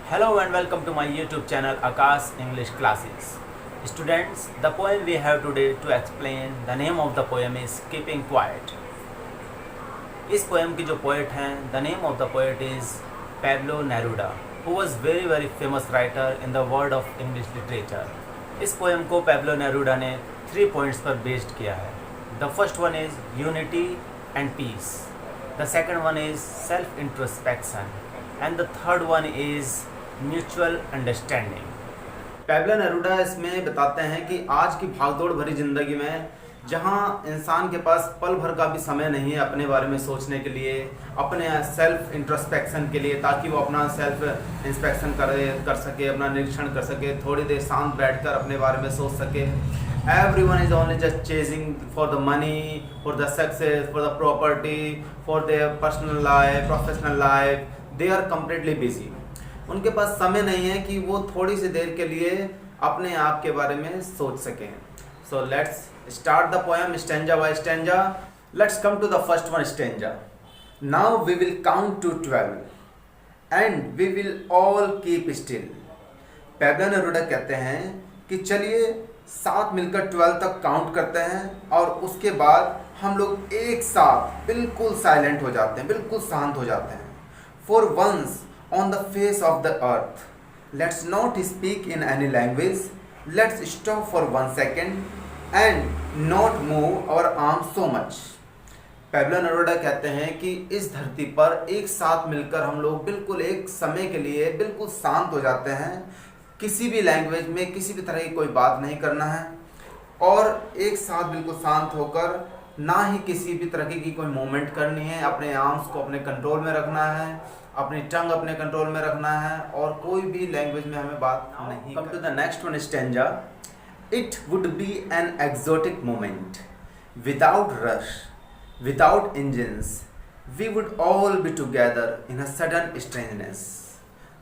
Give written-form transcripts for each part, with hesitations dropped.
Hello and welcome to my YouTube channel Akash English Classes. Students, the poem we have today to explain, the name of the poem is Keeping Quiet. इस poem की जो poet हैं, the name of the poet is Pablo Neruda, who was very famous writer in the world of English literature. इस poem को Pablo Neruda ने 3 points पर based किया है. The first one is unity and peace. The second one is self-introspection. And the third one is mutual understanding. Pablo Neruda इसमें बताते हैं कि आज की भागदौड़ भरी जिंदगी में जहां इंसान के पास पल भर का भी समय नहीं है अपने बारे में सोचने के लिए, अपने सेल्फ इंट्रोस्पेक्शन के लिए, ताकि वो अपना सेल्फ इंस्पेक्शन कर सके, अपना निरीक्षण कर सके, थोड़ी देर शांत बैठकर अपने बारे में सोच सके. Everyone is only just chasing for the money, for the success, for the property, for their personal life, professional life. They are completely busy. उनके पास समय नहीं है कि वो थोड़ी सी देर के लिए अपने आप के बारे में सोच सकें. So let's start the poem stanza by stanza. Let's come to the first one stanza. Now we will count to 12 and we will all keep still. Pablo Neruda कहते हैं कि चलिए साथ मिलकर 12 तक काउंट करते हैं और उसके बाद हम लोग एक साथ बिल्कुल साइलेंट हो जाते हैं, बिल्कुल शांत हो जाते हैं. For once on the face of the earth, let's not speak in any language. Let's stop for 1 second and not move our arms so much. Pablo Neruda कहते हैं कि इस धरती पर एक साथ मिलकर हम लोग बिल्कुल एक समय के लिए बिल्कुल शांत हो जाते हैं. किसी भी लैंग्वेज में किसी भी तरह की कोई बात नहीं करना है और एक साथ बिल्कुल शांत होकर ना ही किसी भी तरह की कोई मूवमेंट करनी है. अपने आर्म्स को अपने कंट्रोल में रखना है, अपनी टंग अपने कंट्रोल में रखना है और कोई भी लैंग्वेज में हमें बात नहीं. Come to the next one stanza. It would be an exotic moment without rush, without engines, we would all be together in a sudden strangeness.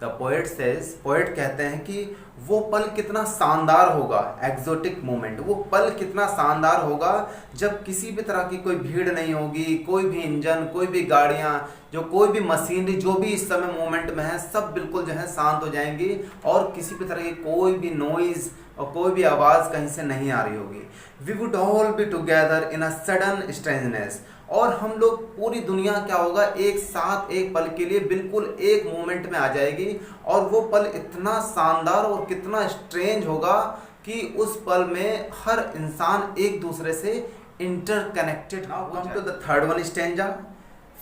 The poet says, poet कहते हैं कि वो पल कितना शानदार होगा, एक्सोटिक मोमेंट, वो पल कितना शानदार होगा जब किसी भी तरह की कोई भीड़ नहीं होगी, कोई भी इंजन, कोई भी गाड़ियाँ, जो कोई भी मशीनरी जो भी इस समय मोमेंट में है, सब बिल्कुल जो है शांत हो जाएंगी और किसी भी तरह की कोई भी नॉइज और कोई भी आवाज़ कहीं से नहीं आ रही होगी. We would all be together in a sudden strangeness. और हम लोग पूरी दुनिया क्या होगा एक साथ एक पल के लिए बिल्कुल एक मोमेंट में आ जाएगी और वो पल इतना शानदार और कितना स्ट्रेंज होगा कि उस पल में हर इंसान एक दूसरे से interconnected. Come to the third one stanza.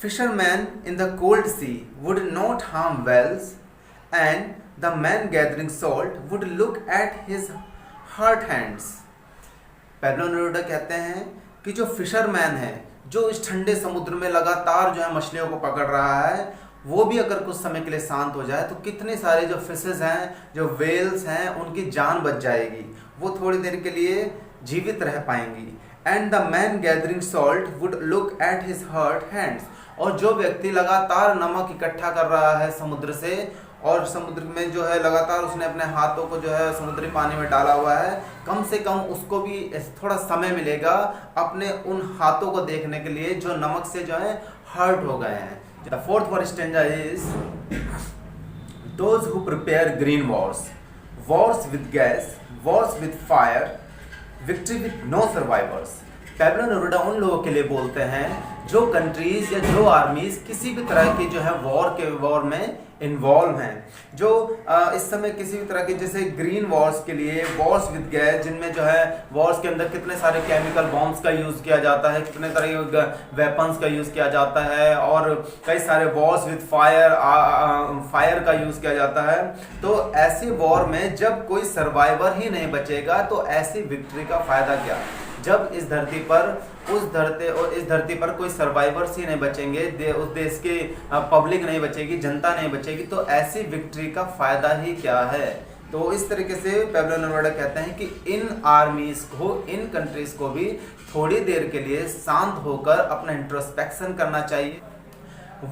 Fishermen in the cold sea would not harm whales, and the man gathering salt would look at his hurt hands. Pablo Neruda कहते हैं कि जो फिशरमैन है, जो इस ठंडे समुद्र में लगातार जो है मछलियों को पकड़ रहा है, वो भी अगर कुछ समय के लिए शांत हो जाए तो कितने सारे जो फिशेस हैं, जो वेल्स हैं, उनकी जान बच जाएगी, वो थोड़ी देर के लिए जीवित रह पाएंगी. And the man gathering salt would look at his hurt hands. और जो व्यक्ति लगातार नमक इकट्ठा कर रहा है समुद्र से और समुद्र में जो है लगातार उसने अपने हाथों को जो है समुद्री पानी में डाला हुआ है, कम से कम उसको भी थोड़ा समय मिलेगा अपने उन हाथों को देखने के लिए जो नमक से जो है हर्ट हो गए हैं. The fourth one stanza is those who prepare green wars, wars with gas, wars with fire, victory with no survivors. Pablo Neruda उन लोगों के लिए बोलते हैं जो कंट्रीज या जो आर्मीज किसी भी तरह की जो है वॉर में इन्वॉल्व हैं, जो इस समय किसी भी तरह के जैसे ग्रीन वॉर्स के लिए, वॉर्स विद गैस, जिनमें जो है वॉर्स के अंदर कितने सारे केमिकल बॉम्ब्स का यूज़ किया जाता है, कितने तरह के वेपन्स का यूज़ किया जाता है और कई सारे वॉर्स विद फायर का यूज़ किया जाता है. तो ऐसे वॉर में जब कोई सर्वाइवर ही नहीं बचेगा तो ऐसी विक्ट्री का फ़ायदा क्या. जब इस धरती पर कोई सर्वाइवर्स ही नहीं बचेंगे, उस देश के पब्लिक नहीं बचेगी, जनता नहीं बचेगी, तो ऐसी विक्ट्री का फायदा ही क्या है. तो इस तरीके से पैब्लो नेरूडा कहते हैं कि इन आर्मीज को, इन कंट्रीज को भी थोड़ी देर के लिए शांत होकर अपना इंट्रोस्पेक्शन करना चाहिए.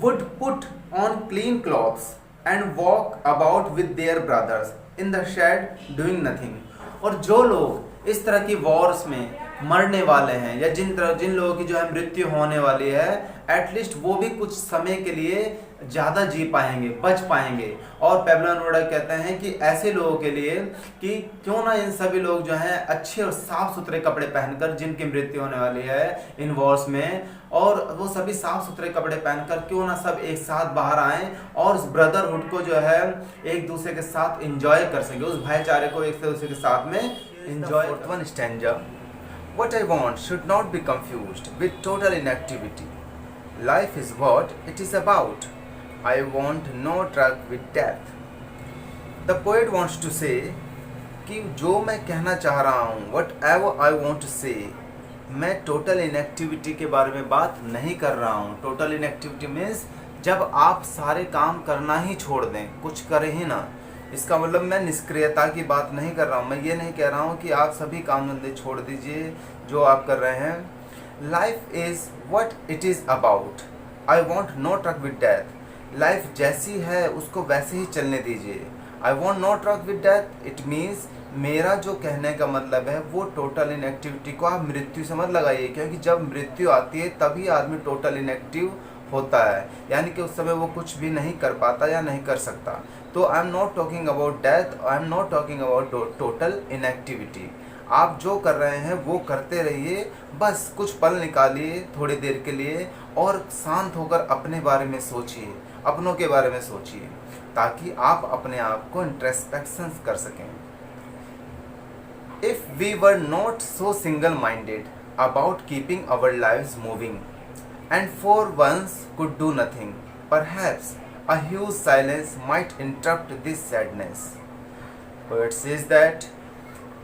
Would put on clean clothes and walk about with their brothers in the shade doing nothing. और जो लोग इस तरह की वॉर्स में मरने वाले हैं या जिन लोगों की जो है मृत्यु होने वाली है, एटलीस्ट वो भी कुछ समय के लिए ज़्यादा जी पाएंगे, बच पाएंगे। और पैब्लो नेरुदा कहते हैं कि ऐसे लोगों के लिए कि क्यों ना इन सभी लोग जो हैं अच्छे और साफ सुथरे कपड़े पहनकर, जिनकी मृत्यु होने वाली है इन वॉर्स में, और वो सभी साफ सुथरे कपड़े पहनकर क्यों ना सब एक साथ बाहर आएं और उस ब्रदरहुड को जो है एक दूसरे के साथ एंजॉय कर सके, उस भाईचारे को एक दूसरे के साथ में enjoy. One stanza, what I want should not be confused with total inactivity. Life is what it is about. I want no truck with death. The poet wants to say कि जो मैं कहना चाह रहा हूँ, whatever I want to say, मैं total inactivity के बारे में बात नहीं कर रहा हूँ। टोटल इनएक्टिविटी मीन्स जब आप सारे काम करना ही छोड़ दें, कुछ करें ही ना। इसका मतलब मैं निष्क्रियता की बात नहीं कर रहा हूँ। मैं ये नहीं कह रहा हूँ कि आप सभी काम धंधे छोड़ दीजिए जो आप कर रहे हैं। Life is what it is about. I want no truck with death. Life जैसी है उसको वैसे ही चलने दीजिए। I want no truck with death, it means मेरा जो कहने का मतलब है वो टोटल इनएक्टिविटी को आप मृत्यु से मत लगाइए, क्योंकि जब मृत्यु आती है तभी आदमी टोटल इनएक्टिव होता है, यानी कि उस समय वो कुछ भी नहीं कर पाता या नहीं कर सकता। तो I am not talking about death, I am not talking about total inactivity. आप जो कर रहे हैं वो करते रहिए, बस कुछ पल निकालिए थोड़ी देर के लिए और शांत होकर अपने बारे में सोचिए, अपनों के बारे में सोचिए, ताकि आप अपने आप को इंट्रोस्पेक्शन कर सकें। If we were not so single-minded about keeping our lives moving and for once could do nothing, perhaps a huge silence might interrupt this sadness. Poet says that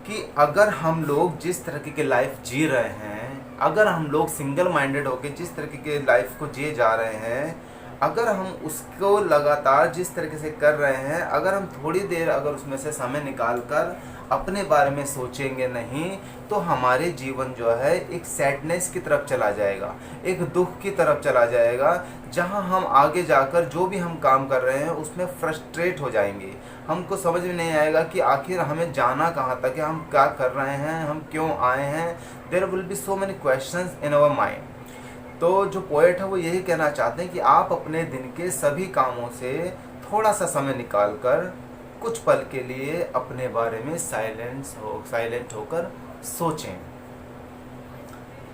कि अगर हम लोग जिस तरीके की लाइफ जी रहे हैं, अगर हम लोग सिंगल माइंडेड होकर जिस तरीके की लाइफ को जिए जा रहे हैं, अगर हम उसको लगातार जिस तरीके से कर रहे हैं, अगर हम थोड़ी देर अगर उसमें से समय निकाल कर अपने बारे में सोचेंगे नहीं, तो हमारे जीवन जो है एक सैडनेस की तरफ चला जाएगा, एक दुख की तरफ चला जाएगा, जहां हम आगे जाकर जो भी हम काम कर रहे हैं उसमें फ्रस्ट्रेट हो जाएंगे। हमको समझ में नहीं आएगा कि आखिर हमें जाना कहाँ तक है, हम क्या कर रहे हैं, हम क्यों आए हैं। There will be so many questions in our mind. तो जो पोएट है वो यही कहना चाहते हैं कि आप अपने दिन के सभी कामों से थोड़ा सा समय निकाल कर कुछ पल के लिए अपने बारे में साइलेंट होकर सोचें।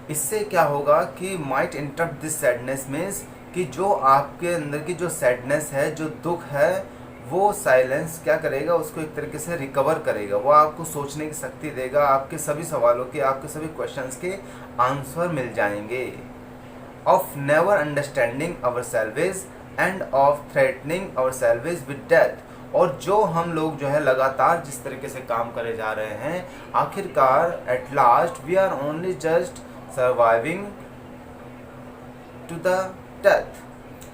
इससे क्या होगा कि might interrupt this sadness means कि जो आपके अंदर की जो सैडनेस है, जो दुख है, वो साइलेंस क्या करेगा, उसको एक तरीके से रिकवर करेगा। वो आपको सोचने की शक्ति देगा, आपके सभी सवालों के, आपके सभी क्वेश्चंस के आंसर मिल जाएंगे। Of never understanding our selves and of threatening our selves with death. और जो हम लोग जो है लगातार जिस तरीके से काम करे जा रहे हैं, आखिरकार at last we are only just surviving to the death.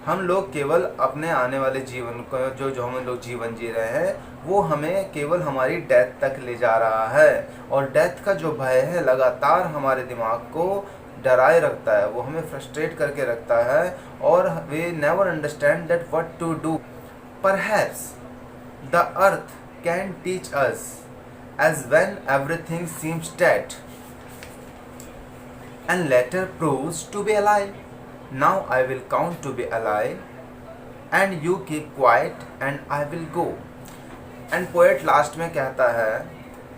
हम लोग केवल अपने आने वाले जीवन को जो हम लोग जीवन जी रहे हैं वो हमें केवल हमारी डेथ तक ले जा रहा है। और डेथ का जो भय है लगातार हमारे दिमाग को डराए रखता है, वो हमें फ्रस्ट्रेट करके रखता है और we never understand that what to do. Perhaps the earth can teach us, as when everything seems dead and later proves to be alive. Now I will count to be alive and you keep quiet and I will go. And poet last में कहता है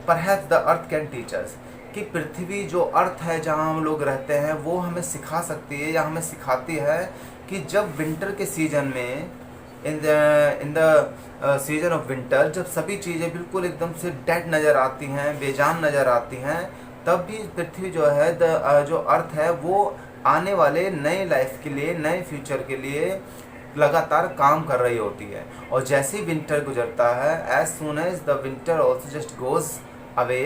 perhaps the earth can teach us, कि पृथ्वी जो अर्थ है जहाँ हम लोग रहते हैं वो हमें सिखा सकती है या हमें सिखाती है कि जब विंटर के सीजन में in the season of winter, जब सभी चीज़ें बिल्कुल एकदम से डेड नज़र आती हैं, बेजान नज़र आती हैं, तब भी पृथ्वी जो है जो अर्थ है वो आने वाले नए लाइफ के लिए, नए फ्यूचर के लिए लगातार काम कर रही होती है। और जैसे ही विंटर गुजरता है, as soon as the winter also just goes away,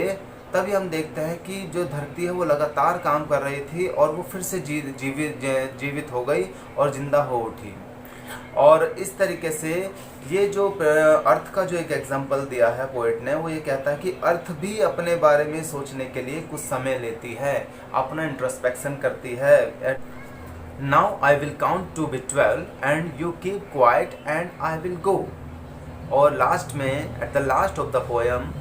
तभी हम देखते हैं कि जो धरती है वो लगातार काम कर रही थी और वो फिर से जीवित हो गई और जिंदा हो उठी। और इस तरीके से ये जो अर्थ का जो एक एग्जांपल दिया है पोएट ने, वो ये कहता है कि अर्थ भी अपने बारे में सोचने के लिए कुछ समय लेती है, अपना इंट्रोस्पेक्शन करती है। Now I will count to be 12 and you keep quiet and I will go. और लास्ट में at the last of the poem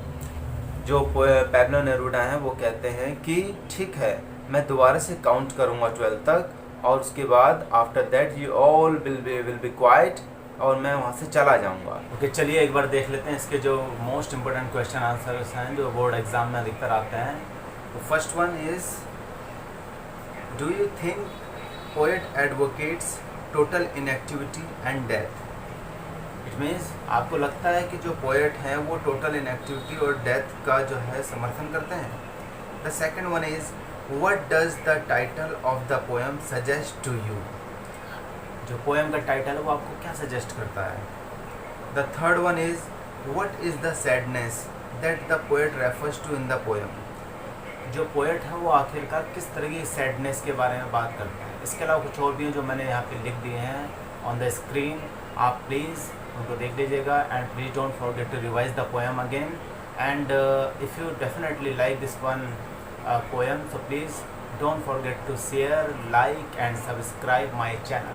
जो पैब्लो नेरूडा हैं वो कहते हैं कि ठीक है, मैं दोबारा से काउंट करूँगा 12 तक और उसके बाद after that you all will be quite और मैं वहाँ से चला जाऊँगा। ओके, चलिए एक बार देख लेते हैं इसके जो मोस्ट इम्पोर्टेंट क्वेश्चन आंसर्स हैं जो बोर्ड एग्जाम में अधिकतर आते हैं। तो first one is, do you think poet advocates total inactivity and death? It means आपको लगता है कि जो पोएट हैं वो टोटल इनएक्टिविटी और डेथ का जो है समर्थन करते हैं? The second one is, what does the title of the poem suggest to you? जो पोएम का टाइटल है वो आपको क्या सजेस्ट करता है? The third one is, what is the sadness that the poet refers to in the poem? जो poet है वो आखिरकार किस तरह की सैडनेस के बारे में बात करते हैं? इसके अलावा कुछ और भी हैं जो मैंने यहाँ पे लिख दिए हैं ऑन द स्क्रीन, आप प्लीज़ उनको देख लीजिएगा and please don't forget to revise the poem again and if you definitely like this one poem, so please don't forget to share, like and subscribe my channel.